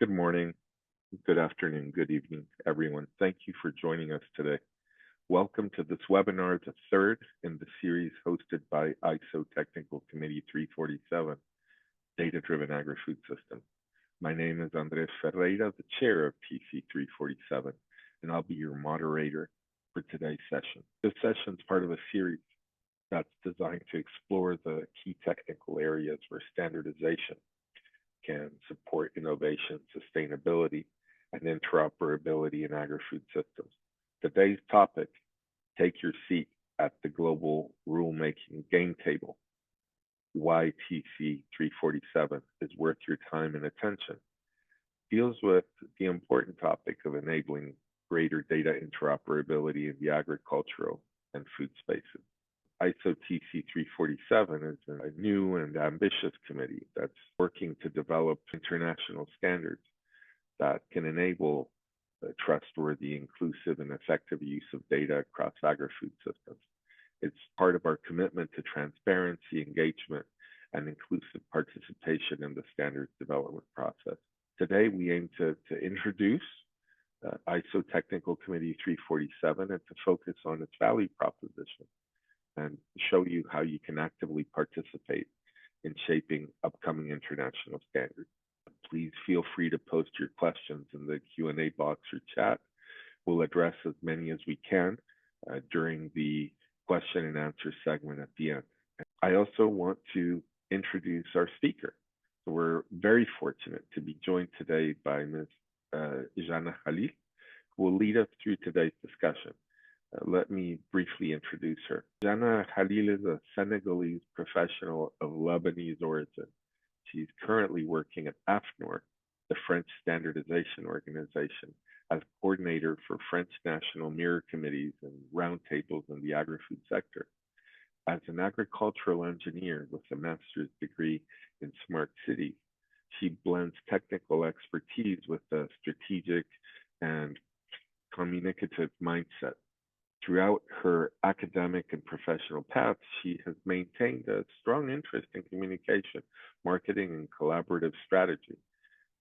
Good morning, good afternoon, good evening, everyone. Thank you for joining us today. Welcome to this webinar, the third in the series hosted by ISO Technical Committee 347, Data-Driven Agri-Food System. My name is Andres Ferreira, the chair of TC 347, and I'll be your moderator for today's session. This session is part of a series that's designed to explore the key technical areas where standardization can support innovation, sustainability, and interoperability in agri-food systems. Today's topic, take your seat at the global rulemaking game table. Why TC 347 is worth your time and attention, deals with the important topic of enabling greater data interoperability in the agricultural and food spaces. ISO TC 347 is a new and ambitious committee that's working to develop international standards that can enable the trustworthy, inclusive, and effective use of data across agri-food systems. It's part of our commitment to transparency, engagement, and inclusive participation in the standards development process. Today, we aim to introduce ISO Technical Committee 347 and to focus on its value proposition and show you how you can actively participate in shaping upcoming international standards. Please feel free to post your questions in the Q&A box or chat. We'll address as many as we can during the question and answer segment at the end. I also want to introduce our speaker. So we're very fortunate to be joined today by Ms. Jana Khalil, who will lead us through today's discussion. Let me briefly introduce her. Jana Khalil is a Senegalese professional of Lebanese origin. She's currently working at AFNOR, the French standardization organization, as coordinator for French national mirror committees and roundtables in the agri-food sector. As an agricultural engineer with a master's degree in smart cities, she blends technical expertise with a strategic and communicative mindset. Throughout her academic and professional path, she has maintained a strong interest in communication, marketing, and collaborative strategy.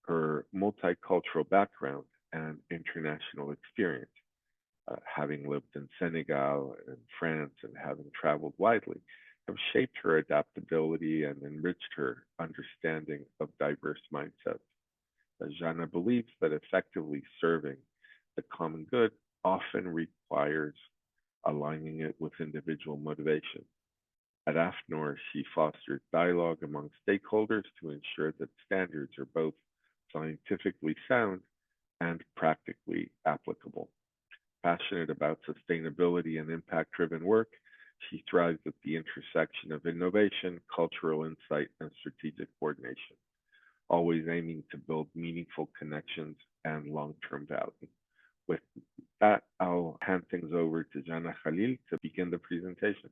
Her multicultural background and international experience, having lived in Senegal and France and having traveled widely, have shaped her adaptability and enriched her understanding of diverse mindsets. Jana believes that effectively serving the common good often requires aligning it with individual motivation. At AFNOR, she fosters dialogue among stakeholders to ensure that standards are both scientifically sound and practically applicable. Passionate about sustainability and impact-driven work, she thrives at the intersection of innovation, cultural insight, and strategic coordination, always aiming to build meaningful connections and long-term value. With that, I'll hand things over to Jana Khalil to begin the presentation.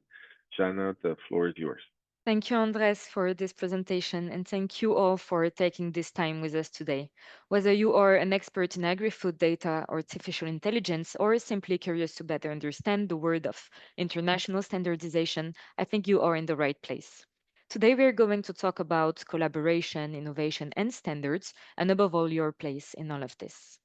Jana, the floor is yours. Thank you, Andres, for this presentation, and thank you all for taking this time with us today. Whether you are an expert in agri-food data, artificial intelligence, or simply curious to better understand the world of international standardization, I think you are in the right place. Today, we're going to talk about collaboration, innovation, and standards, and above all, your place in all of this.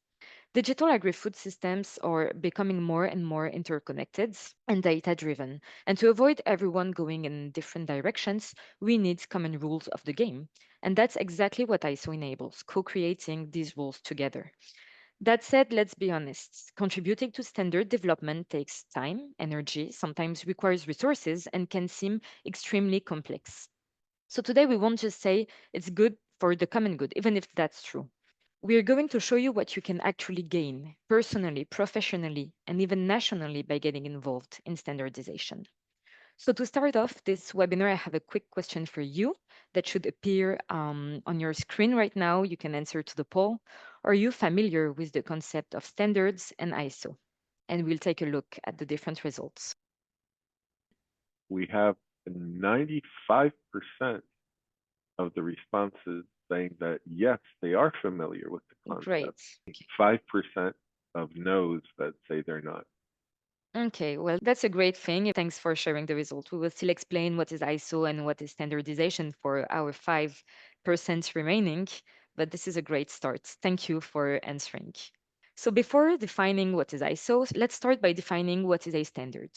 Digital agri-food systems are becoming more and more interconnected and data-driven. And to avoid everyone going in different directions, we need common rules of the game. And that's exactly what ISO enables, co-creating these rules together. That said, let's be honest. Contributing to standard development takes time, energy, sometimes requires resources, and can seem extremely complex. So today we won't just say it's good for the common good, even if that's true. We are going to show you what you can actually gain personally, professionally, and even nationally by getting involved in standardization. So to start off this webinar, I have a quick question for you that should appear on your screen right now. You can answer to the poll. Are you familiar with the concept of standards and ISO? And we'll take a look at the different results. We have 95% of the responses saying that yes, they are familiar with the Great. concept. 5% of no's that say they're not. Okay, well, that's a great thing. Thanks for sharing the result. We will still explain what is ISO and what is standardization for our 5% remaining. but this is a great start. Thank you for answering. So before defining what is ISO, let's start by defining what is a standard.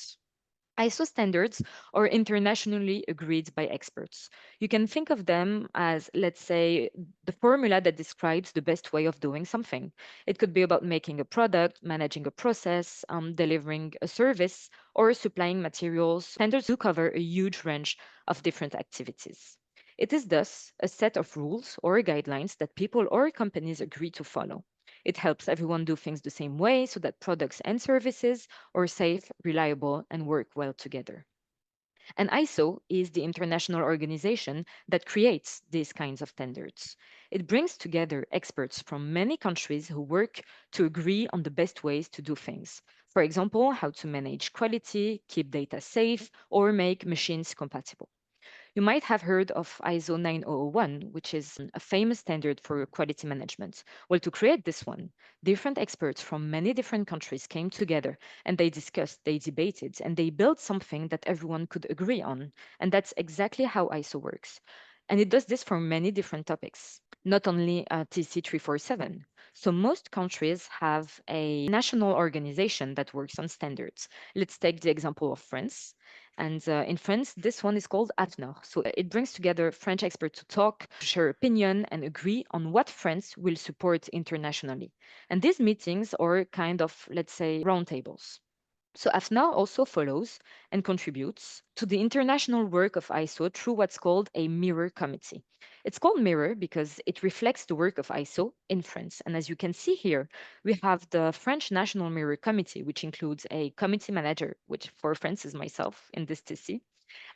ISO standards are internationally agreed by experts. You can think of them as, let's say, the formula that describes the best way of doing something. It could be about making a product, managing a process, delivering a service, or supplying materials. Standards do cover a huge range of different activities. It is thus a set of rules or guidelines that people or companies agree to follow. It helps everyone do things the same way so that products and services are safe, reliable, and work well together. And ISO is the international organization that creates these kinds of standards. It brings together experts from many countries who work to agree on the best ways to do things. For example, how to manage quality, keep data safe, or make machines compatible. You might have heard of ISO 9001, which is a famous standard for quality management. Well, to create this one, different experts from many different countries came together and they discussed, they debated, and they built something that everyone could agree on. And that's exactly how ISO works. And it does this for many different topics, not only TC347. So most countries have a national organization that works on standards. Let's take the example of France. And in France, this one is called AFNOR. So it brings together French experts to talk, to share opinion, and agree on what France will support internationally. And these meetings are kind of, let's say, roundtables. So AFNOR also follows and contributes to the international work of ISO through what's called a mirror committee. It's called mirror because it reflects the work of ISO in France. And as you can see here, we have the French National Mirror Committee, which includes a committee manager, which for France is myself in this TC,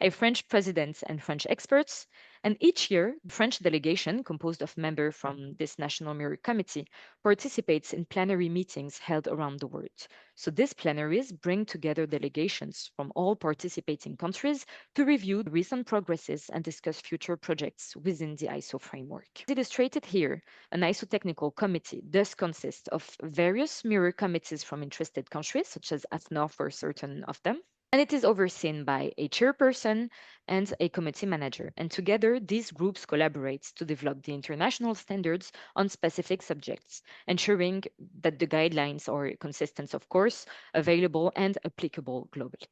a French president and French experts. And each year, the French delegation, composed of members from this National Mirror Committee, participates in plenary meetings held around the world. So these plenaries bring together delegations from all participating countries to review the recent progresses and discuss future projects within the ISO framework. As illustrated here, an ISO technical committee does consist of various mirror committees from interested countries, such as AFNOR for certain of them, and it is overseen by a chairperson and a committee manager. And together, these groups collaborate to develop the international standards on specific subjects, ensuring that the guidelines are consistent, of course, available and applicable globally.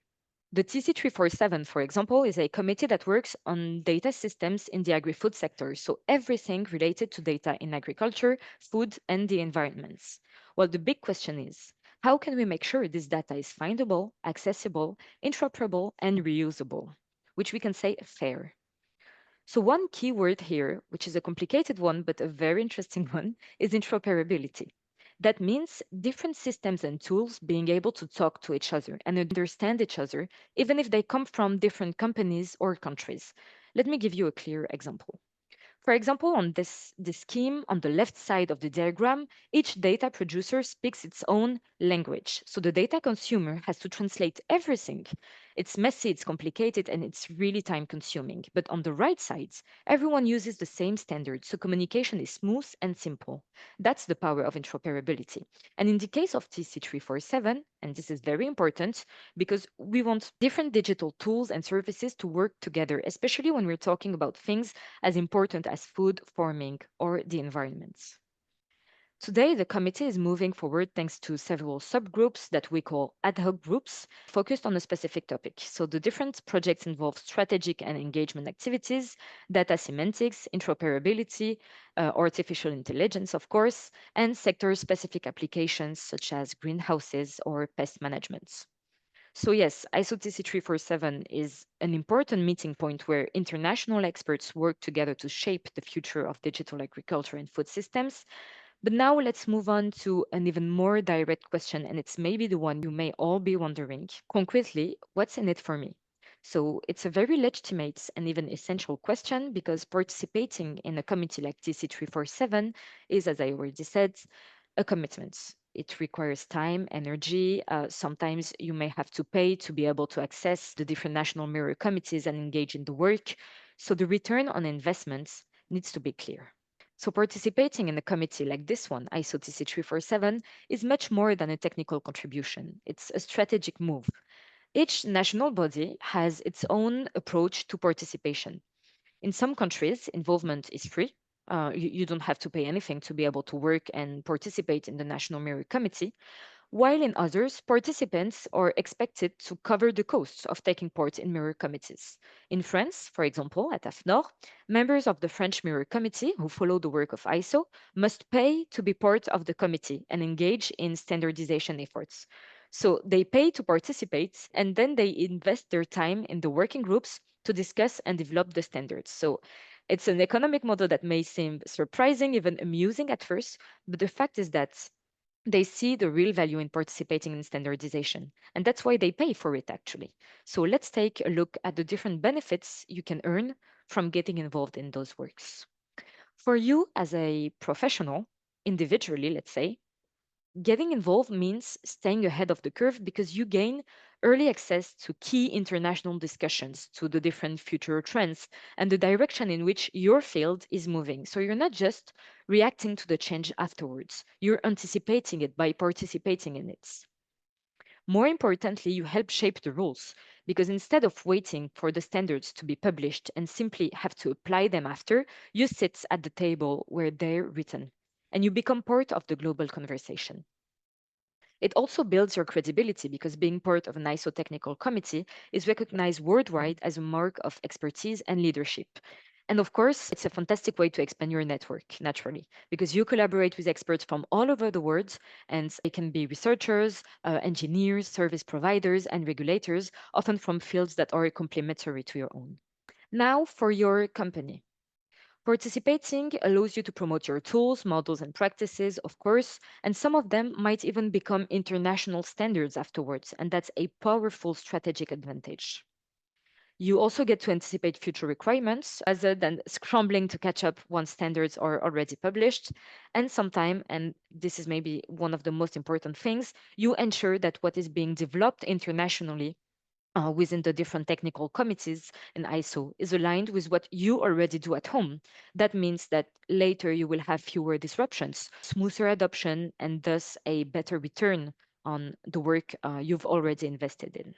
The TC347, for example, is a committee that works on data systems in the agri-food sector, so everything related to data in agriculture, food, and the environments. Well, the big question is, how can we make sure this data is findable, accessible, interoperable, and reusable? Which we can say fair. So one key word here, which is a complicated one but a very interesting one, is interoperability. That means different systems and tools being able to talk to each other and understand each other, even if they come from different companies or countries. Let me give you a clear example. For example, on this scheme on the left side of the diagram, each data producer speaks its own language. So the data consumer has to translate everything. It's messy, it's complicated, and it's really time consuming. But on the right side, everyone uses the same standards, so communication is smooth and simple. That's the power of interoperability. And in the case of TC347, and this is very important because we want different digital tools and services to work together, especially when we're talking about things as important as food, farming, or the environment. Today, the committee is moving forward thanks to several subgroups that we call ad hoc groups focused on a specific topic. So the different projects involve strategic and engagement activities, data semantics, interoperability, artificial intelligence, of course, and sector specific applications such as greenhouses or pest management. So yes, ISO TC347 is an important meeting point where international experts work together to shape the future of digital agriculture and food systems. But now let's move on to an even more direct question, and it's maybe the one you may all be wondering. Concretely, what's in it for me? So it's a very legitimate and even essential question because participating in a committee like TC347 is, as I already said, a commitment. It requires time, energy. Sometimes you may have to pay to be able to access the different national mirror committees and engage in the work. So the return on investments needs to be clear. So participating in a committee like this one, ISO TC347, is much more than a technical contribution. It's a strategic move. Each national body has its own approach to participation. In some countries, involvement is free, You don't have to pay anything to be able to work and participate in the National Mirror Committee, while in others, participants are expected to cover the costs of taking part in mirror committees. In France, for example, at AFNOR, members of the French Mirror Committee who follow the work of ISO must pay to be part of the committee and engage in standardization efforts. So they pay to participate and then they invest their time in the working groups to discuss and develop the standards. So it's an economic model that may seem surprising, even amusing at first, but the fact is that they see the real value in participating in standardization, and that's why they pay for it actually. So let's take a look at the different benefits you can earn from getting involved in those works. For you as a professional, individually, let's say, getting involved means staying ahead of the curve because you gain early access to key international discussions, to the different future trends, and the direction in which your field is moving. So you're not just reacting to the change afterwards, you're anticipating it by participating in it. More importantly, you help shape the rules because instead of waiting for the standards to be published and simply have to apply them after, you sit at the table where they're written and you become part of the global conversation. It also builds your credibility because being part of an ISO technical committee is recognized worldwide as a mark of expertise and leadership. And of course, it's a fantastic way to expand your network naturally because you collaborate with experts from all over the world, and they can be researchers, engineers, service providers, and regulators, often from fields that are complementary to your own. Now, for your company. Participating allows you to promote your tools, models, and practices, of course, and some of them might even become international standards afterwards, and that's a powerful strategic advantage. You also get to anticipate future requirements rather than scrambling to catch up once standards are already published. And sometime, and this is maybe one of the most important things, you ensure that what is being developed internationally within the different technical committees in ISO is aligned with what you already do at home. That means that later you will have fewer disruptions, smoother adoption, and thus a better return on the work you've already invested in.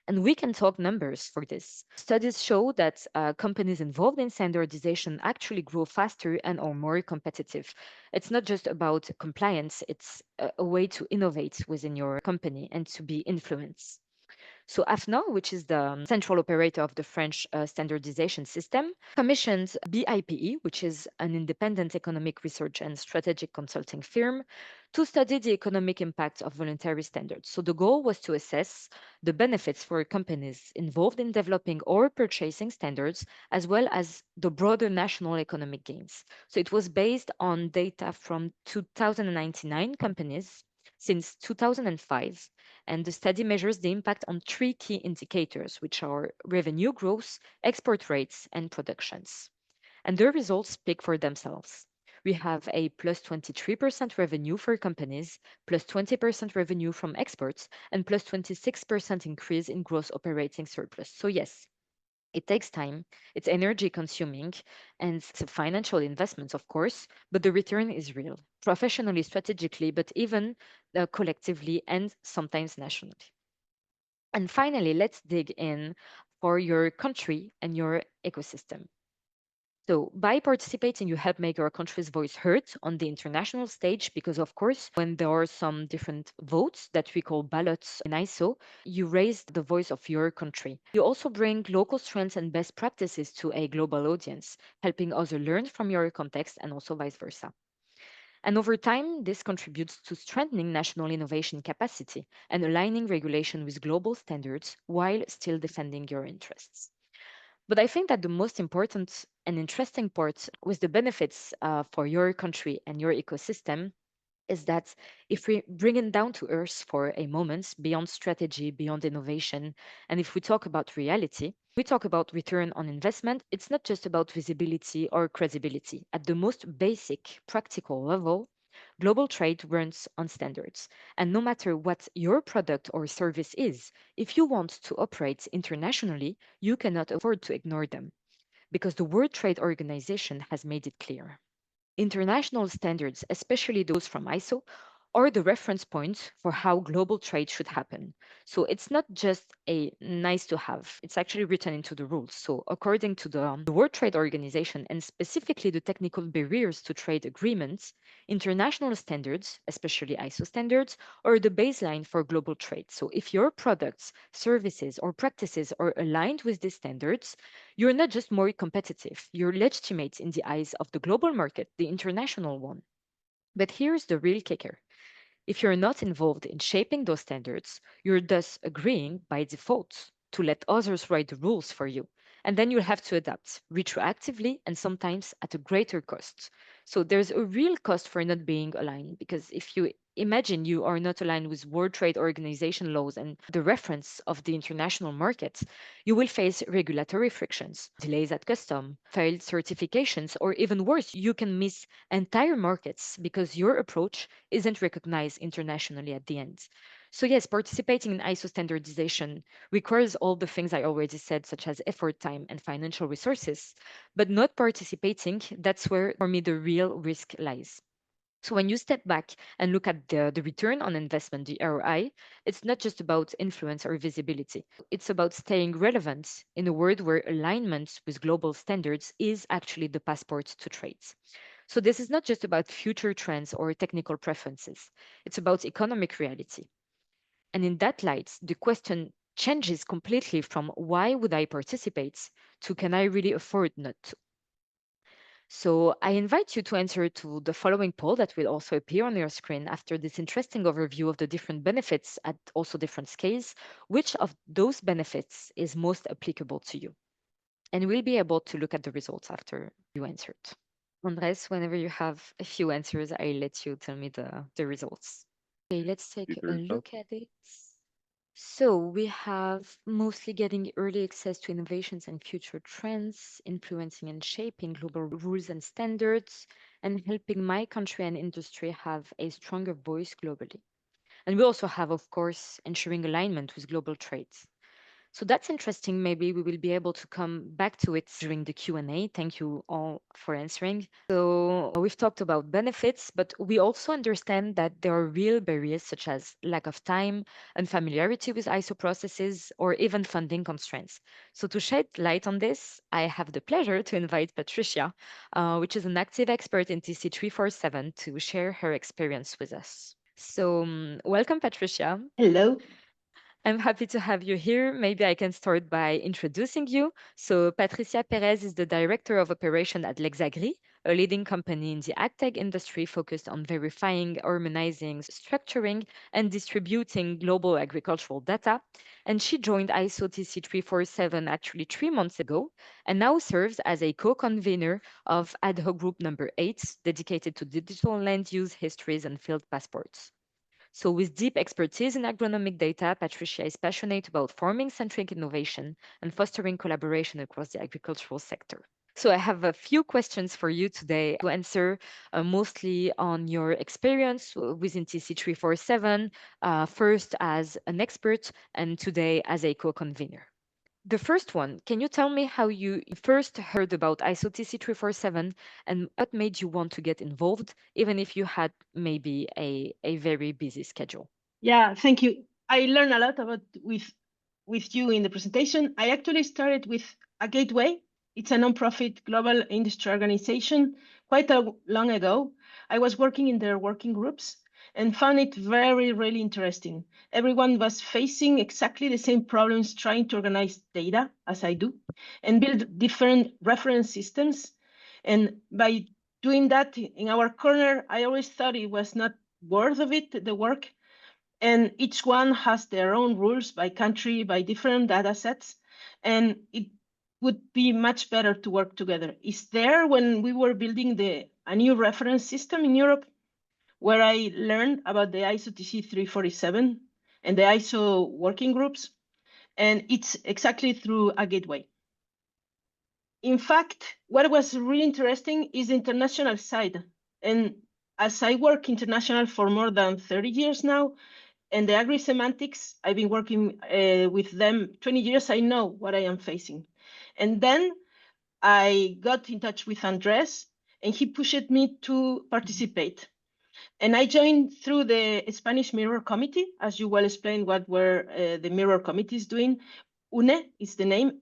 And we can talk numbers for this. Studies show that companies involved in standardization actually grow faster and are more competitive. It's not just about compliance, it's a way to innovate within your company and to be influenced. So AFNOR, which is the central operator of the French standardization system, commissioned BIPE, which is an independent economic research and strategic consulting firm, to study the economic impact of voluntary standards. So the goal was to assess the benefits for companies involved in developing or purchasing standards, as well as the broader national economic gains. So it was based on data from 2099 companies since 2005, and the study measures the impact on three key indicators, which are revenue growth, export rates, and productions. And the results speak for themselves. We have a plus 23% revenue for companies, plus 20% revenue from exports, and plus 26% increase in gross operating surplus. So, yes, it takes time, it's energy consuming, and it's a financial investment, of course, but the return is real, professionally, strategically, but even collectively and sometimes nationally. And finally, let's dig in for your country and your ecosystem. So, by participating, you help make your country's voice heard on the international stage because, of course, when there are some different votes that we call ballots in ISO, you raise the voice of your country. You also bring local strengths and best practices to a global audience, helping others learn from your context and also vice versa. And over time, this contributes to strengthening national innovation capacity and aligning regulation with global standards while still defending your interests. But I think that the most important and interesting part with the benefits for your country and your ecosystem is that if we bring it down to earth for a moment, beyond strategy, beyond innovation, and if we talk about reality, we talk about return on investment, it's not just about visibility or credibility. At the most basic, practical level, global trade runs on standards. And no matter what your product or service is, if you want to operate internationally, you cannot afford to ignore them because the World Trade Organization has made it clear. International standards, especially those from ISO, are the reference points for how global trade should happen. So it's not just a nice to have, it's actually written into the rules. So according to the World Trade Organization and specifically the technical barriers to trade agreements, international standards, especially ISO standards, are the baseline for global trade. So if your products, services, or practices are aligned with these standards, you're not just more competitive, you're legitimate in the eyes of the global market, the international one. But here's the real kicker. If you're not involved in shaping those standards, you're thus agreeing by default to let others write the rules for you. And then you'll have to adapt retroactively and sometimes at a greater cost. So there's a real cost for not being aligned because if you imagine you are not aligned with World Trade Organization laws and the reference of the international market, you will face regulatory frictions, delays at custom, failed certifications, or even worse, you can miss entire markets because your approach isn't recognized internationally at the end. So, yes, participating in ISO standardization requires all the things I already said, such as effort, time, and financial resources. But not participating, that's where, for me, the real risk lies. So when you step back and look at the return on investment, the ROI, it's not just about influence or visibility. It's about staying relevant in a world where alignment with global standards is actually the passport to trades. So this is not just about future trends or technical preferences. It's about economic reality. And in that light, the question changes completely from why would I participate to can I really afford not to? So I invite you to answer to the following poll that will also appear on your screen after this interesting overview of the different benefits at also different scales. Which of those benefits is most applicable to you? And we'll be able to look at the results after you answered. Andres, whenever you have a few answers, I'll let you tell me the results. Okay, let's See take the a results. look at it. So we have mostly getting early access to innovations and future trends, influencing and shaping global rules and standards, and helping my country and industry have a stronger voice globally. And we also have, of course, ensuring alignment with global trades. So that's interesting. Maybe we will be able to come back to it during the Q&A. Thank you all for answering. So we've talked about benefits, but we also understand that there are real barriers such as lack of time, unfamiliarity with ISO processes, or even funding constraints. So to shed light on this, I have the pleasure to invite Patricia, which is an active expert in TC347, to share her experience with us. So welcome, Patricia. Hello. I'm happy to have you here. Maybe I can start by introducing you. So, Patricia Perez is the Director of Operation at Lexagri, a leading company in the agtech industry focused on verifying, harmonizing, structuring, and distributing global agricultural data. And she joined ISO TC347 actually 3 months ago and now serves as a co convenor of ad hoc group number 8, dedicated to digital land use histories and field passports. So, with deep expertise in agronomic data, Patricia is passionate about farming centric innovation and fostering collaboration across the agricultural sector. So, I have a few questions for you today to answer, mostly on your experience within TC347, first as an expert and today as a co convenor. The first one, can you tell me how you first heard about ISO TC347 and what made you want to get involved, even if you had maybe a very busy schedule? Yeah, thank you. I learned a lot about with you in the presentation. I actually started with a gateway. It's a nonprofit global industry organization. Quite long ago, I was working in their working groups and found it very, really interesting. Everyone was facing exactly the same problems trying to organize data as I do and build different reference systems. And by doing that in our corner, I always thought it was not worth of it, the work, and each one has their own rules by country, by different data sets, and it would be much better to work together. It's there when we were building a new reference system in Europe, where I learned about the ISO TC 347 and the ISO working groups, and it's exactly through a gateway. In fact, what was really interesting is the international side. And as I work international for more than 30 years now, and the agri-semantics, I've been working with them 20 years, I know what I am facing. And then I got in touch with Andres, and he pushed me to participate. And I joined through the Spanish Mirror Committee, as you well explained what were the Mirror Committees doing. UNE is the name,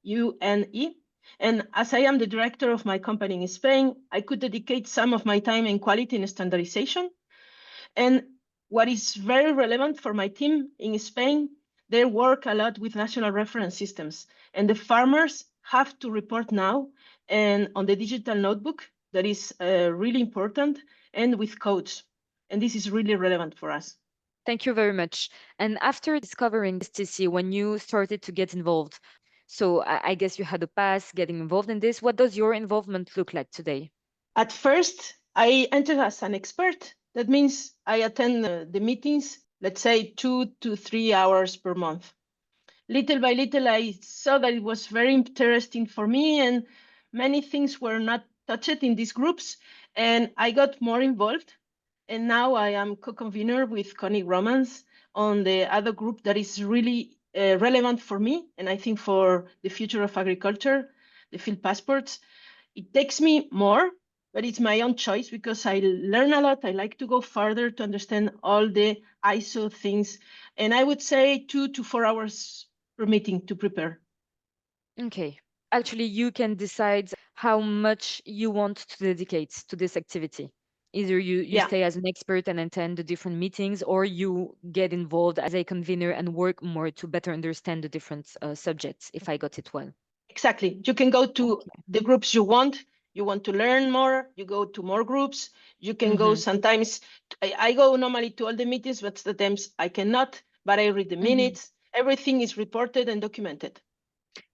UNE. And as I am the director of my company in Spain, I could dedicate some of my time in quality and standardization. And what is very relevant for my team in Spain, they work a lot with national reference systems. And the farmers have to report now and on the digital notebook that is really important and with codes. And this is really relevant for us. Thank you very much. And after discovering this, TC, when you started to get involved, so I guess you had a past getting involved in this. What does your involvement look like today? At first, I entered as an expert. That means I attend the meetings, let's say 2 to 3 hours per month. Little by little, I saw that it was very interesting for me and many things were not touched in these groups. And I got more involved. And now I am co-convener with Connie Romans on the other group that is really relevant for me. And I think for the future of agriculture, the field passports. It takes me more, but it's my own choice because I learn a lot. I like to go further to understand all the ISO things. And I would say 2 to 4 hours per meeting to prepare. Okay. Actually, you can decide how much you want to dedicate to this activity. Either you Yeah, stay as an expert and attend the different meetings, or you get involved as a convener and work more to better understand the different subjects, if I got it well. exactly. You can go to Okay. the groups you want. You want to learn more, you go to more groups. You can go Mm-hmm. sometimes. I go normally to all the meetings, but sometimes I cannot, but I read the Mm-hmm. minutes. Everything is reported and documented.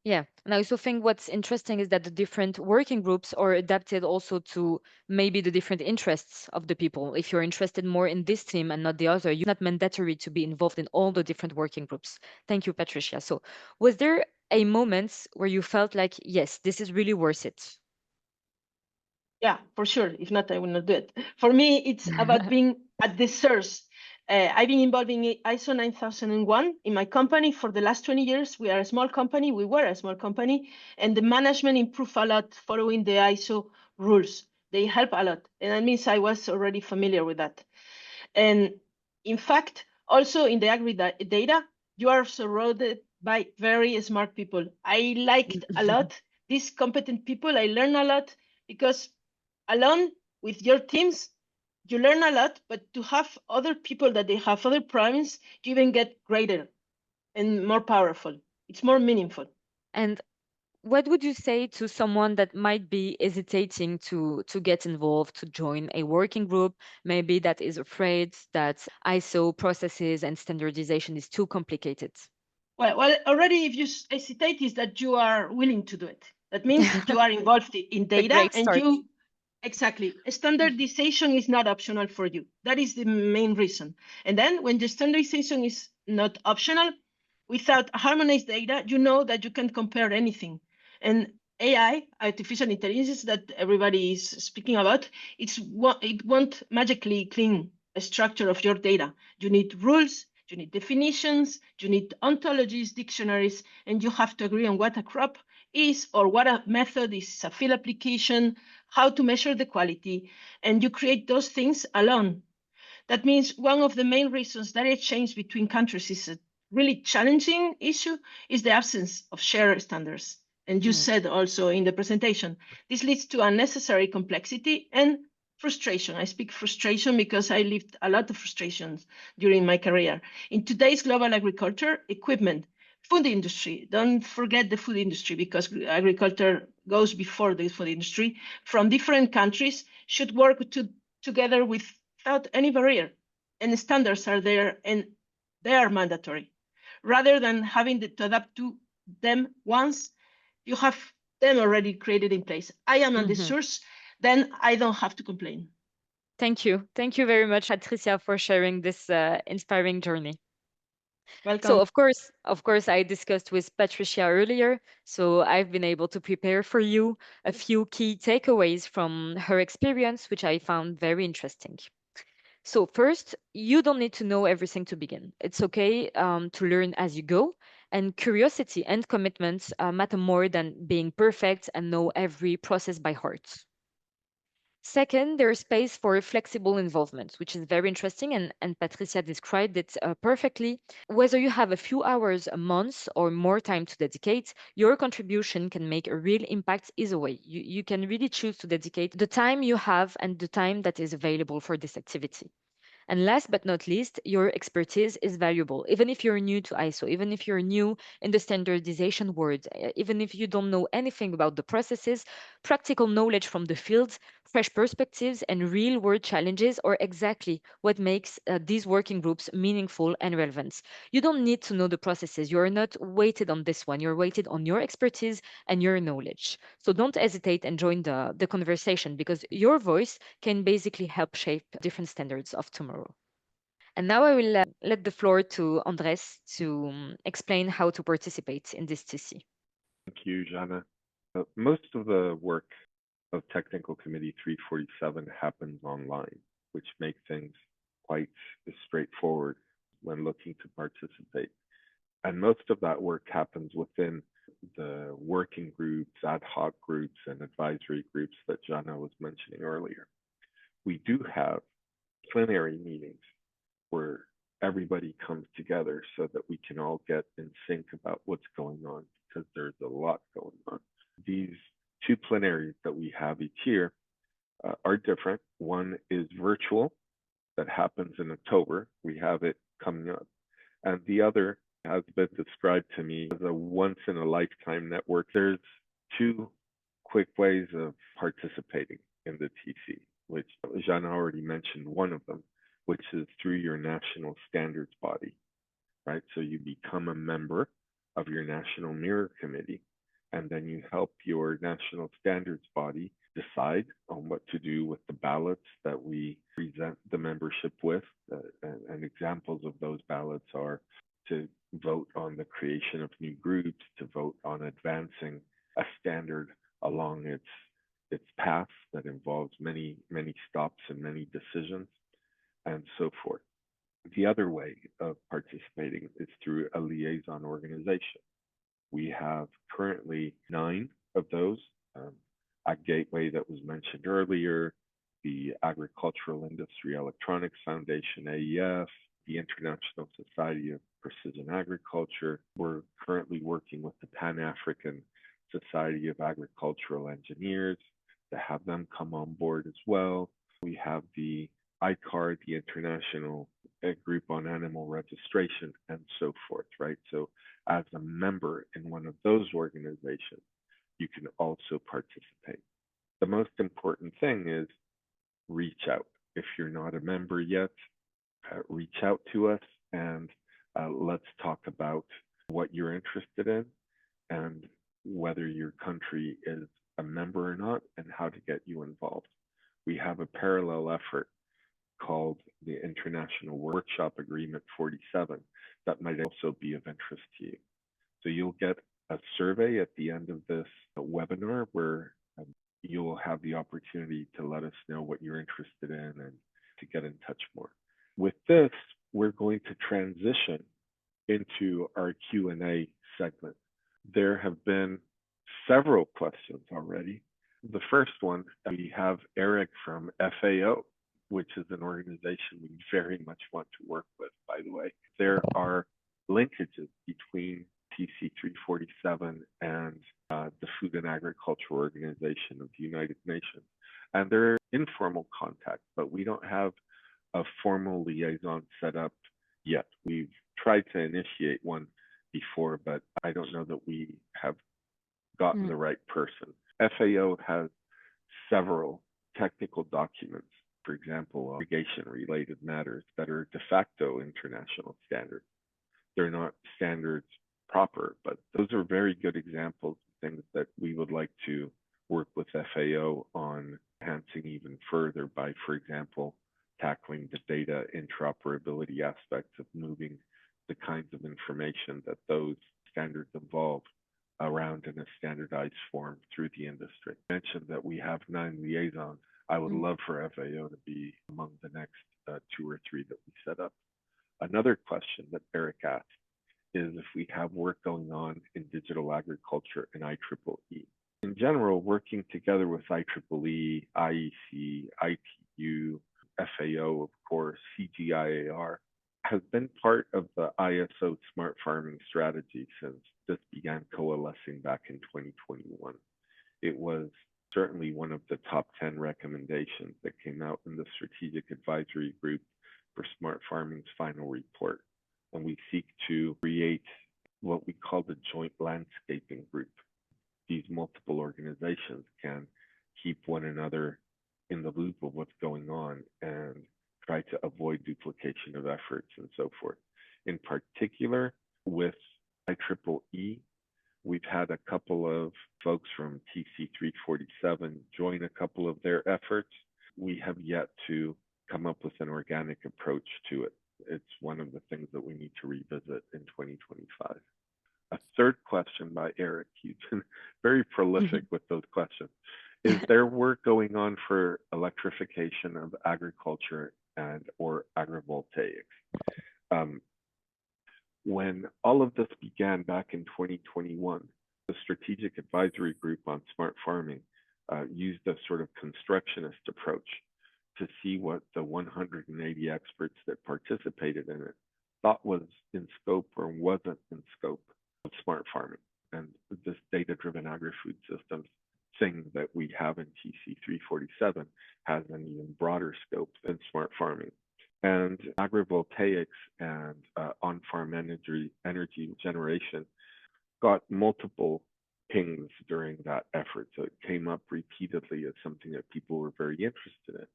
Yeah, and I also think what's interesting is that the different working groups are adapted also to maybe the different interests of the people. If you're interested more in this team and not the other, it's not mandatory to be involved in all the different working groups. Thank you, Patricia. So, was there a moment where you felt like, yes, this is really worth it? Yeah, for sure. If not, I will not do it. For me, it's about being at the source. I've been involved in ISO 9001 in my company for the last 20 years. We are a small company. We were a small company, and the management improved a lot following the ISO rules. They help a lot, and that means I was already familiar with that. And in fact, also in the agri data, you are surrounded by very smart people. I liked a lot these competent people. I learned a lot because alone with your teams, you learn a lot, but to have other people that they have other problems, you even get greater and more powerful. It's more meaningful. And what would you say to someone that might be hesitating to get involved, to join a working group, maybe that is afraid that ISO processes and standardization is too complicated? Well, already if you hesitate is that you are willing to do it. That means you are involved in A data great and start. you exactly. Standardization is not optional for you. That is the main reason. And then when the standardization is not optional, without harmonized data, you know that you can compare anything. And AI, artificial intelligence that everybody is speaking about, it won't magically clean a structure of your data. You need rules, you need definitions, you need ontologies, dictionaries, and you have to agree on what a crop is or what a method is, a field application, how to measure the quality, and you create those things alone. That means one of the main reasons that change between countries is a really challenging issue is the absence of shared standards. And you Mm, said also in the presentation, this leads to unnecessary complexity and frustration. I speak frustration because I lived a lot of frustrations during my career. In today's global agriculture, equipment, food industry, don't forget the food industry because agriculture goes before the food industry, from different countries should work together without any barrier. And the standards are there and they are mandatory. Rather than having to adapt to them once, you have them already created in place. I am on the mhm. source, then I don't have to complain. Thank you. Thank you very much, Patricia, for sharing this inspiring journey. So, Welcome. of course, I discussed with Patricia earlier. So, I've been able to prepare for you a few key takeaways from her experience, which I found very interesting. So, first, you don't need to know everything to begin. It's okay to learn as you go. And curiosity and commitment matter more than being perfect and know every process by heart. Second, there's space for flexible involvement, which is very interesting, and Patricia described it perfectly. Whether you have a few hours a month or more time to dedicate, your contribution can make a real impact either way. You can really choose to dedicate the time you have and the time that is available for this activity. And last but not least, your expertise is valuable. Even if you're new to ISO, even if you're new in the standardization world, even if you don't know anything about the processes, practical knowledge from the field, fresh perspectives, and real world challenges are exactly what makes these working groups meaningful and relevant. You don't need to know the processes. You're not weighted on this one. You're weighted on your expertise and your knowledge. So don't hesitate and join the conversation because your voice can basically help shape different standards of tomorrow. And now I will let the floor to Andres to explain how to participate in this TC. Thank you, Jana. Most of the work of Technical Committee 347 happens online, which makes things quite straightforward when looking to participate. And most of that work happens within the working groups, ad hoc groups, and advisory groups that Jana was mentioning earlier. We do have plenary meetings where everybody comes together so that we can all get in sync about what's going on because there's a lot going on. These two plenaries that we have each year are different. One is virtual that happens in October. We have it coming up. And the other has been described to me as a once in a lifetime network. There's two quick ways of participating in the TC, which Jean already mentioned one of them, which is through your national standards body, right? So you become a member of your national mirror committee, and then you help your national standards body decide on what to do with the ballots that we present the membership with. And examples of those ballots are to vote on the creation of new groups, to vote on advancing a standard along its path that involves many stops and many decisions, and so forth. The other way of participating is through a liaison organization. We have currently 9 of those. A Gateway that was mentioned earlier, the Agricultural Industry Electronics Foundation, AEF, the International Society of Precision Agriculture. We're currently working with the Pan-African Society of Agricultural Engineers to have them come on board as well. We have the ICAR, the International Group on Animal Registration, and so forth, right? So as a member in one of those organizations, you can also participate. The most important thing is reach out. If you're not a member yet, reach out to us and let's talk about what you're interested in and whether your country is a member or not and how to get you involved. We have a parallel effort called the International Workshop Agreement 47 that might also be of interest to you. So you'll get a survey at the end of this webinar where you'll have the opportunity to let us know what you're interested in and to get in touch more. With this, we're going to transition into our Q&A segment. There have been several questions already. The first one, we have Eric from FAO, which is an organization we very much want to work with, by the way. There are linkages between TC 347 and the Food and Agriculture Organization of the United Nations. And they're informal contact, but we don't have a formal liaison set up yet. We've tried to initiate one before, but I don't know that we have gotten the right person. FAO has several technical documents, for example, irrigation-related matters that are de facto international standards. They're not standards proper, but those are very good examples of things that we would like to work with FAO on enhancing even further by, for example, tackling the data interoperability aspects of moving the kinds of information that those standards involve around in a standardized form through the industry. I mentioned that we have 9 liaisons. I would love for FAO to be among the next 2 or 3 that we set up. Another question that Eric asked is if we have work going on in digital agriculture and IEEE. In in general, working together with IEEE, IEC, ITU, FAO, of course, CGIAR, has been part of the ISO smart farming strategy since this began coalescing back in 2021. It was certainly one of the top 10 recommendations that came out in the Strategic Advisory Group for Smart Farming's final report. And we seek to create what we call the Joint Landscaping Group. These multiple organizations can keep one another in the loop of what's going on and try to avoid duplication of efforts and so forth. In particular, with IEEE, we've had a couple of folks from TC 347 join a couple of their efforts. We have yet to come up with an organic approach to it. It's one of the things that we need to revisit in 2025. A third question by Eric, he's been very prolific with those questions. Is there work going on for electrification of agriculture and or agrivoltaics? When all of this began back in 2021, the Strategic Advisory Group on Smart Farming used a sort of constructionist approach to see what the 180 experts that participated in it thought was in scope or wasn't in scope of smart farming. And this data-driven agri-food systems thing that we have in TC 347 has an even broader scope than smart farming. And agrivoltaics and on-farm energy generation got multiple pings during that effort. So it came up repeatedly as something that people were very interested in.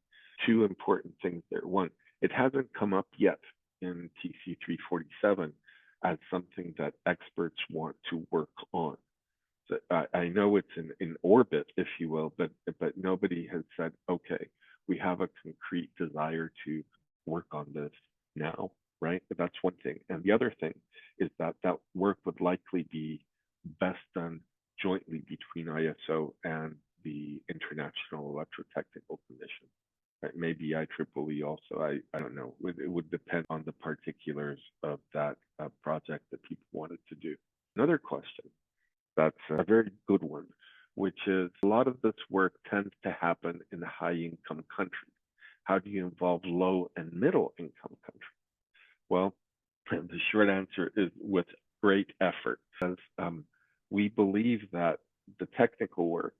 Two important things there. One, it hasn't come up yet in TC 347 as something that experts want to work on. So I know it's in orbit, if you will, but nobody has said, okay, we have a concrete desire to work on this now, right? But that's one thing. And the other thing is that that work would likely be best done jointly between ISO and the International Electrotechnical Commission. Right? Maybe IEEE also, I don't know. It would depend on the particulars of that project that people wanted to do. Another question that's a very good one, which is a lot of this work tends to happen in high-income countries. How do you involve low and middle income countries? Well, the short answer is with great effort, because we believe that the technical work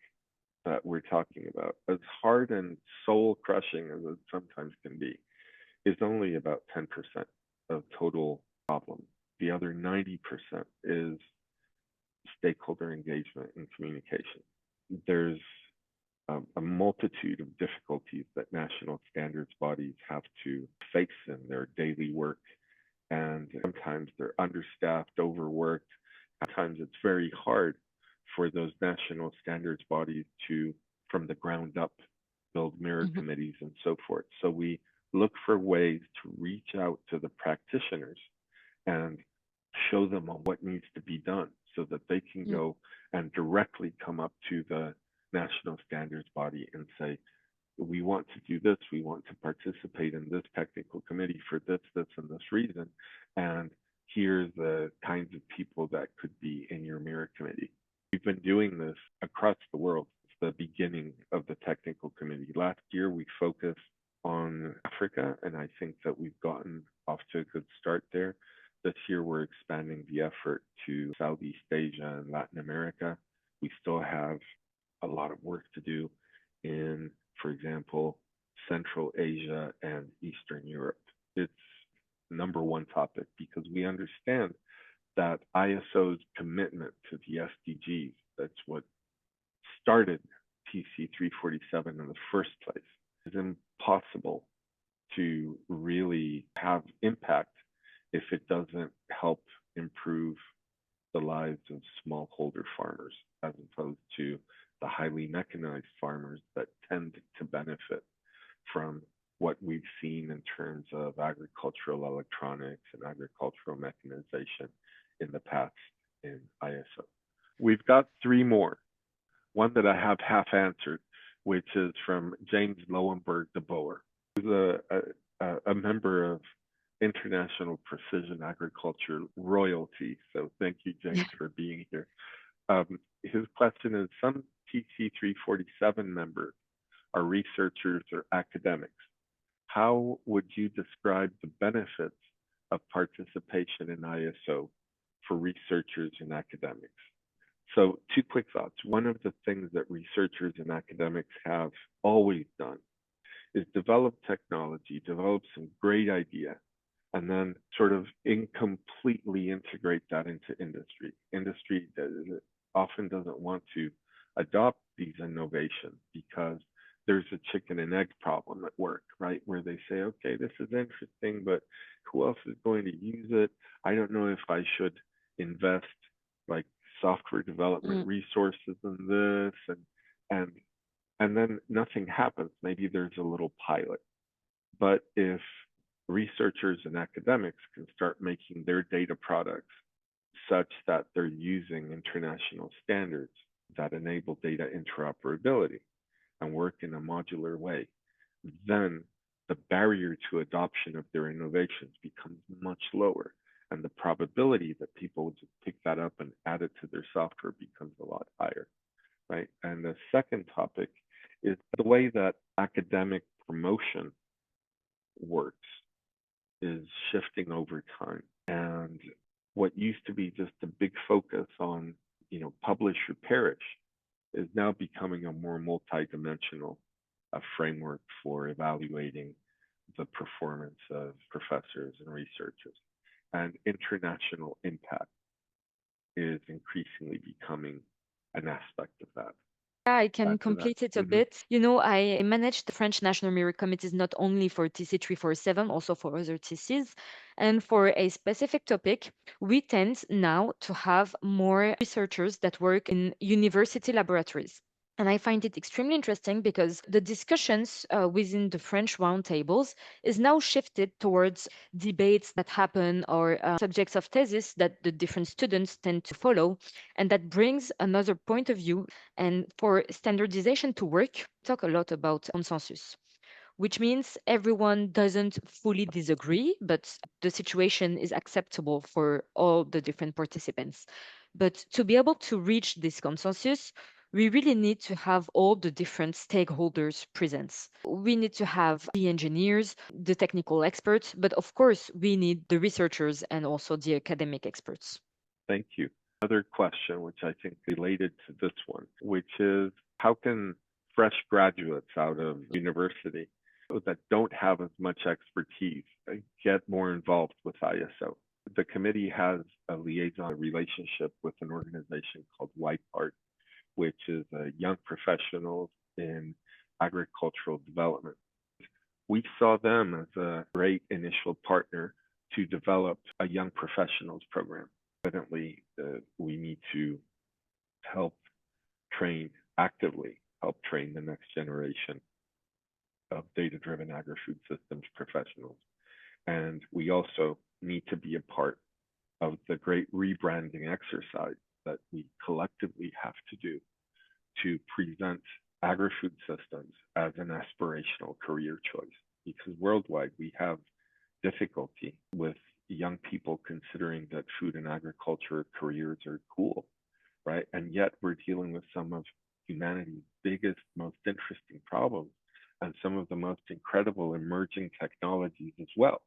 that we're talking about, as hard and soul-crushing as it sometimes can be, is only about 10% of total problem. The other 90% is stakeholder engagement and communication. There's a multitude of difficulties that national standards bodies have to face in their daily work. And sometimes they're understaffed, overworked. Sometimes it's very hard for those national standards bodies to, from the ground up, build mirror committees and so forth. So we look for ways to reach out to the practitioners and show them on what needs to be done so that they can go and directly come up to the national standards body and say, we want to do this, we want to participate in this technical committee for this, and this reason, and here's the kinds of people that could be in your mirror committee. We've been doing this across the world since the beginning of the technical committee. Last year, we focused on Africa, and I think that we've gotten off to a good start there. This year, we're expanding the effort to Southeast Asia and Latin America. We still have a lot of work to do in, for example, Central Asia and Eastern Europe. It's number one topic because we understand that ISO's commitment to the SDGs, that's what started TC 347 in the first place, is impossible to really have impact if it doesn't help improve the lives of smallholder farmers as opposed to the highly mechanized farmers that tend to benefit from what we've seen in terms of agricultural electronics and agricultural mechanization in the past in ISO. We've got three more. One that I have half answered, which is from James Lowenberg de Boer, who's a member of International Precision Agriculture royalty. So thank you, James, for being here. His question is, some TC 347 members are researchers or academics. How would you describe the benefits of participation in ISO for researchers and academics? So two quick thoughts. One of the things that researchers and academics have always done is develop technology, develop some great idea, and then sort of incompletely integrate that into industry. Industry often doesn't want to adopt these innovations because there's a chicken and egg problem at work, right? Where they say, okay, this is interesting, but who else is going to use it? I don't know if I should invest like software development resources in this, and then nothing happens. Maybe there's a little pilot. But if researchers and academics can start making their data products such that they're using international standards that enable data interoperability and work in a modular way, then the barrier to adoption of their innovations becomes much lower. And the probability that people will just pick that up and add it to their software becomes a lot higher, right? And the second topic is the way that academic promotion works is shifting over time. And what used to be just a big focus on, publish or perish is now becoming a more multidimensional framework for evaluating the performance of professors and researchers. And international impact is increasingly becoming an aspect of that. Yeah, I can complete it a bit. I manage the French National Merit Committees not only for TC 347, also for other TCs. And for a specific topic, we tend now to have more researchers that work in university laboratories. And I find it extremely interesting because the discussions within the French roundtables is now shifted towards debates that happen or subjects of thesis that the different students tend to follow. And that brings another point of view. And for standardization to work, talk a lot about consensus, which means everyone doesn't fully disagree, but the situation is acceptable for all the different participants. But to be able to reach this consensus, we really need to have all the different stakeholders present. We need to have the engineers, the technical experts, but of course, we need the researchers and also the academic experts. Thank you. Another question, which I think related to this one, which is how can fresh graduates out of university that don't have as much expertise get more involved with ISO? The committee has a liaison relationship with an organization called YPART, which is young professionals in agricultural development. We saw them as a great initial partner to develop a young professionals program. Evidently, we need to actively help train the next generation of data-driven agri-food systems professionals. And we also need to be a part of the great rebranding exercise that we collectively have to do to present agri-food systems as an aspirational career choice. Because worldwide, we have difficulty with young people considering that food and agriculture careers are cool, right? And yet we're dealing with some of humanity's biggest, most interesting problems and some of the most incredible emerging technologies as well.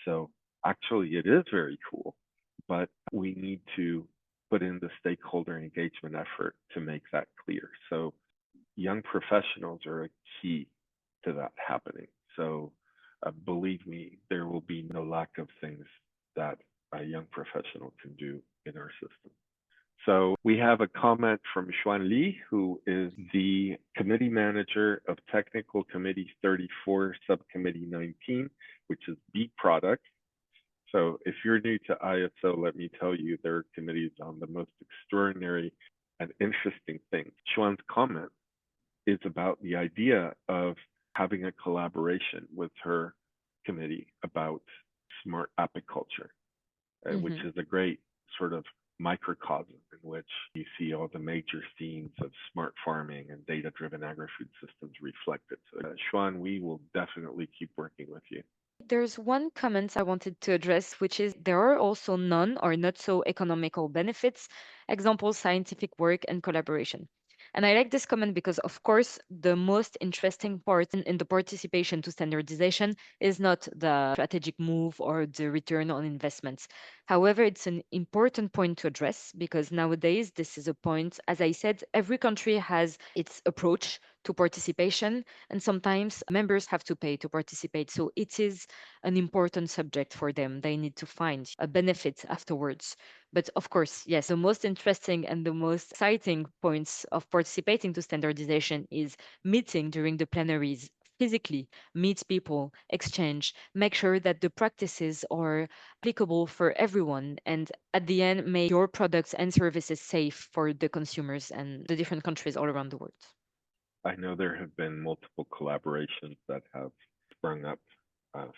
So actually it is very cool, but we need to put in the stakeholder engagement effort to make that clear. So young professionals are a key to that happening. So believe me, there will be no lack of things that a young professional can do in our system. So we have a comment from Xuan Li, who is the committee manager of Technical Committee 34, Subcommittee 19, which is B product. So if you're new to ISO, let me tell you, there are committees on the most extraordinary and interesting things. Xuan's comment is about the idea of having a collaboration with her committee about smart apiculture, which is a great sort of microcosm in which you see all the major themes of smart farming and data-driven agri-food systems reflected. So Xuan, we will definitely keep working with you. There's one comment I wanted to address, which is there are also non or not so economical benefits, example, scientific work and collaboration. And I like this comment because, of course, the most interesting part in the participation to standardization is not the strategic move or the return on investments. However, it's an important point to address because nowadays this is a point, as I said, every country has its approach to participation, and sometimes members have to pay to participate. So it is an important subject for them. They need to find a benefit afterwards. But of course, yes, the most interesting and the most exciting points of participating to standardization is meeting during the plenaries physically, meet people, exchange, make sure that the practices are applicable for everyone, and at the end, make your products and services safe for the consumers and the different countries all around the world. I know there have been multiple collaborations that have sprung up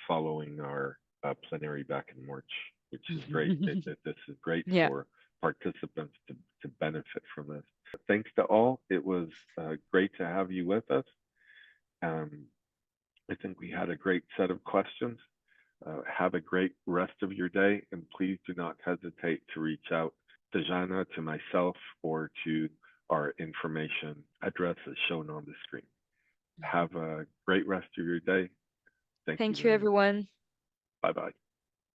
following our plenary back in March, which is great. This is great Yeah. for participants to benefit from this. Thanks to all. It was great to have you with us. Um, I think we had a great set of questions. Have a great rest of your day, and please do not hesitate to reach out to Jana, to myself, or to our information address as shown on the screen. Have a great rest of your day. Thank you Thank you, very much. everyone. Bye bye.